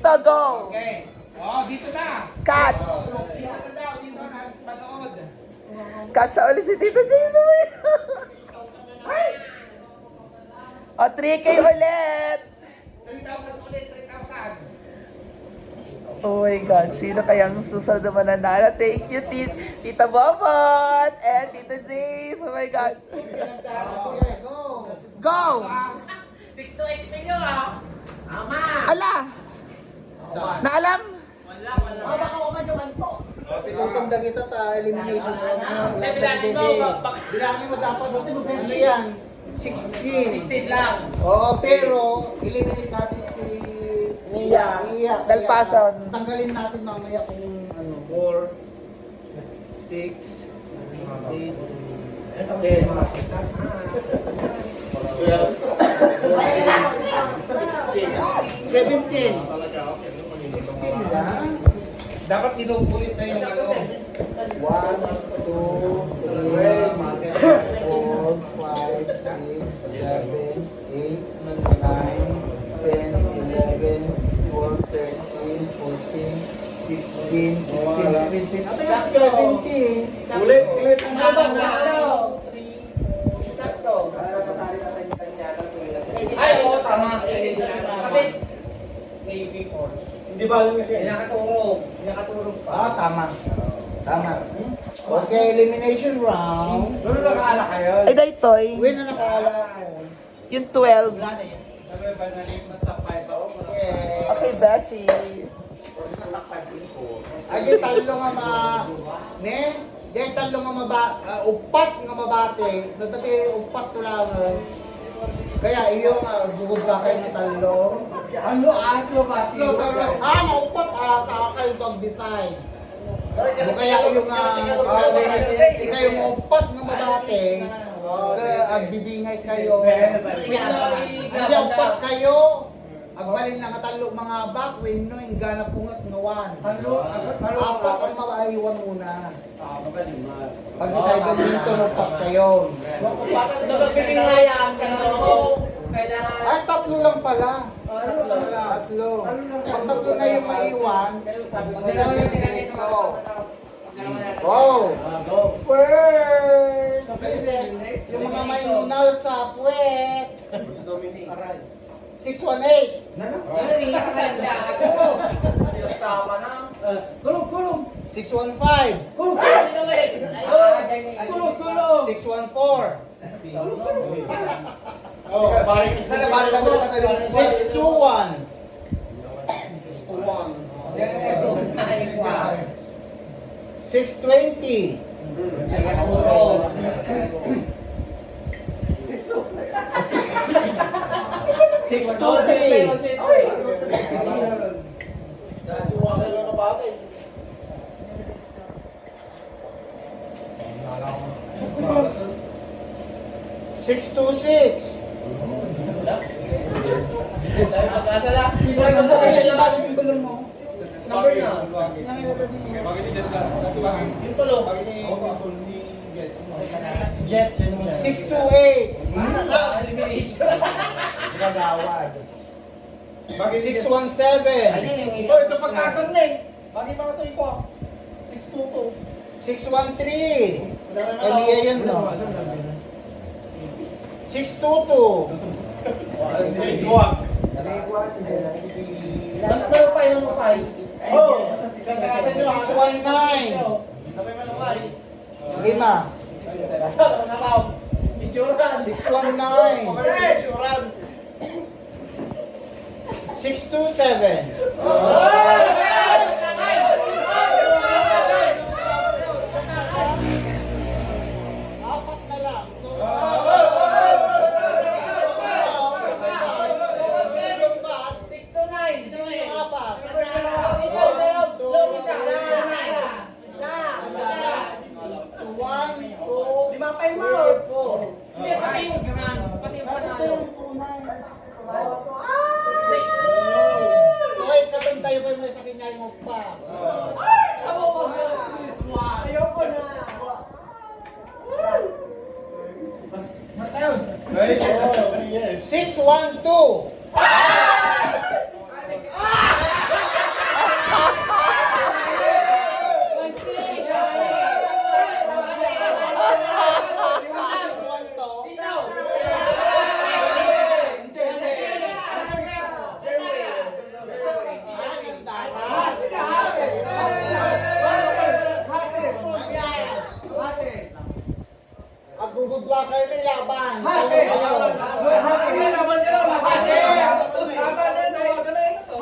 Dito, go! Okay. Oh, dito na. Catch! Dito na daw, dito na. Manood. Catch na ulit si Tito Jason. O, 3K ulit! 3,000 ulit, 3,000. Oh my God, sino kayang susunod na mananalo? Thank you, Tita Bobot and Tito Jace. Oh my God. Go! 6 to 8 million ah. Tama. Ala! Naalam? Wala. Pinutundang kita elimination round na. Bilangin mo, Bilangin mo dapat ano yan? 16. 16 lang. Oo, pero eliminate natin si Nia. Nia. Del Paso. Tanggalin natin mamaya kung ano. 4, 6, 8, 10, 17. 16 lang. Dapat inuulit na yung ano. 1, 2, 3, 4, 5, 6, 7, 8, 9, 10, 11, 12, 13, 14, 15, 16, 17. Sakto, 17. Ulit. Sakto. Ay, oo, tama. Kasi, Navy Force. Hindi ba alam siya? Nakatulong. Tama. Tama. Okay, elimination round. Doon na nakaala kayo. Ay, Daytoy. Win na nakaala ko. Yung 12. Sabi ba nalim ng tapay ba? Okay, Bessie. Ay, di talo nga ne? Di talo nga upat nga mabate. Dati upat to lang. Kaya iyo bugod ka kayo ng talo. Ano atlo ba? Upat sa kayo to design. Kaya iyo nga kayo nga upat nga mabate. Agbibingay kayo. Hindi upat kayo. Agbalin na katalo mga back win no yung gana pungat ngawan. Apat ang mabaiwan muna. Pag-decide dito upat kayo. Nagpipinayaan ka na kailangan. Ay, tatlo lang pala. Tatlo. Pag tatlo na yung maiwan, mag-decide yung diretso. Wow! First! Yung mga may nunal sa puwet. 618. Hindi ka kaya ako. Sama na. Kulong. 615. Kulong. 614. Oh, balik. Sana balik ako na tayo. 621. 620. 623. 626. Ibalik yung bulong mo. Number na. Yung tulong. 628. Elimination. 617. Oh, ito pagkasan na eh. Bakit ba ito iko? 622. 613. Kaliya yan, no? 622. Huwag. Number pa yung mukay. Oh! 619. 5. Insurance. 619. 627. Apat na lang. So, yung bat, 629. yung apat. One, two, Lima pa yung three, mouth. four. Hindi, pati yung grand. Pati yung Bakit panalo. yung tunay? So, katong tayo pa yung sa kanya yung pa. Ayoko na. 612.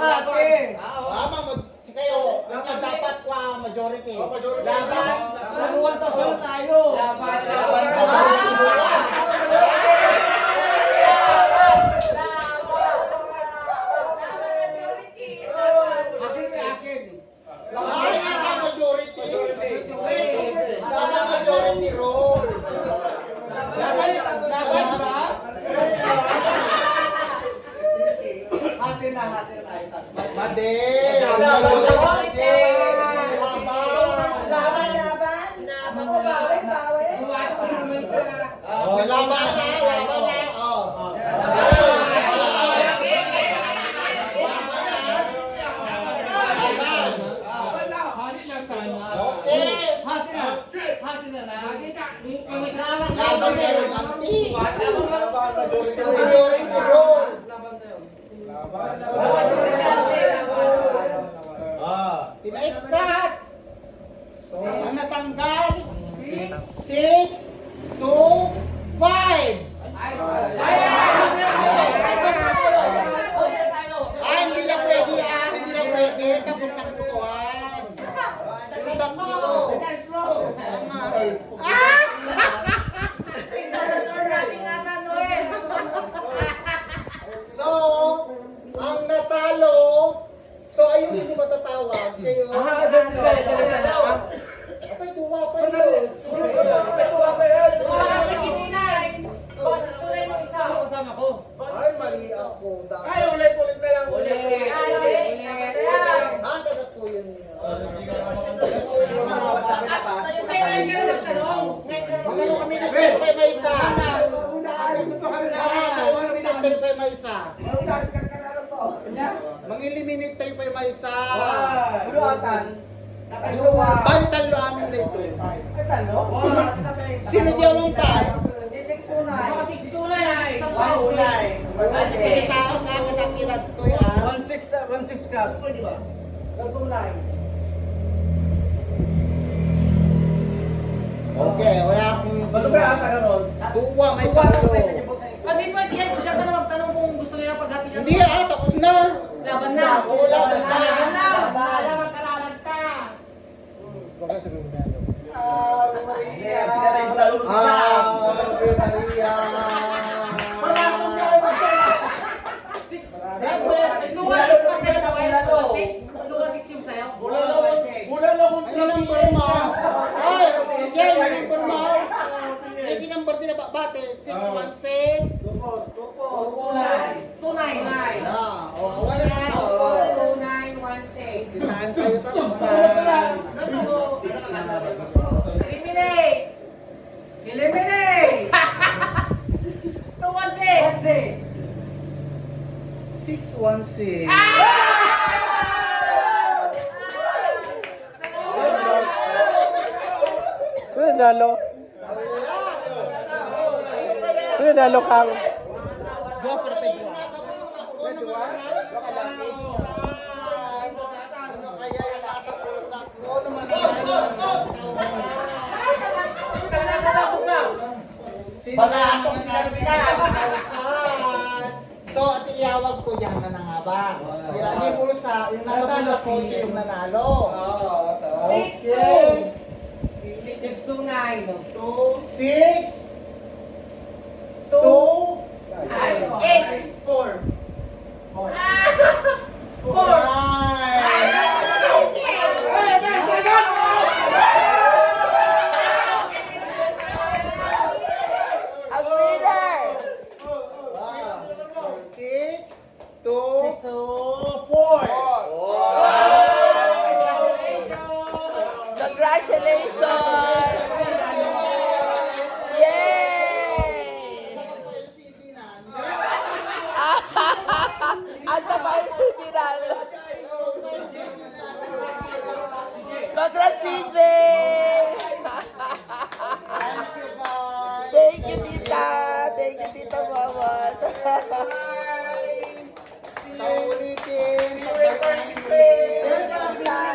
Hati. Si kayo, ang dapat ko majority. Laban. Laruan tayo tayo. Laban. Majority role. Hati na. Made. Laban na. Hati lang tayo. Okay. Hati na. Hati na lang. Laban meron ang team. Majority role. Tinaikat. Ang natanggal. 6, 2, 5. Hindi na pwede. Hindi na pwede. Tapos ng putuan. Tatlo. Tama. So, ang natalo, so ayun hindi matatawag. Siya yun. Abay, duwa pa yun. Kasama ko. Ay, mali ako. Ay, ulit na lang. Dagat po yun. Magano kami nag-tayo kay Maisa? Nag-tayo kay Maisa. Mang-eliminate tayo kay Maisa. Bali talo amin na ito. Sino di ang tayo? Mga 629. Sige, tao ka kinakirat ko yan. 1-6 ka. Pwede ba? Okay, wala akong... Ano ba ata ron? Duwa, may talo. Hindi pwede yan. Huwag ka na magtanong kung gusto nila paghati ka. Hindi tapos na. Laban na. Oo, laban na. Laban na. Laban ka laban ka. Maria. Luwa 6 pa sa'yo na kayo. 6? Luwa 6 yung sa'yo? Ano number mo? Ay, sige, yung number mo. Eh, di number din na bate. 616. 299. Wala. 2918. Tahan tayo sa Eliminate. 216. 616. Nalo. Nalo kang. Go, perfect. Nasa pusa ko na mananalo ka lang. Ano kaya yung nasa pusa ko na mananalo Wala akong So, at iawag ko diyan na nga ba? Yung pulsa, yung nasa pusa ko siya yung nanalo. Okay. 629. 6 2 8. 4. 4. Congratulations! Yay! Asa ba yung sigiral? Congrats, CJ! Thank you, tita! Thank you, tita Mawat!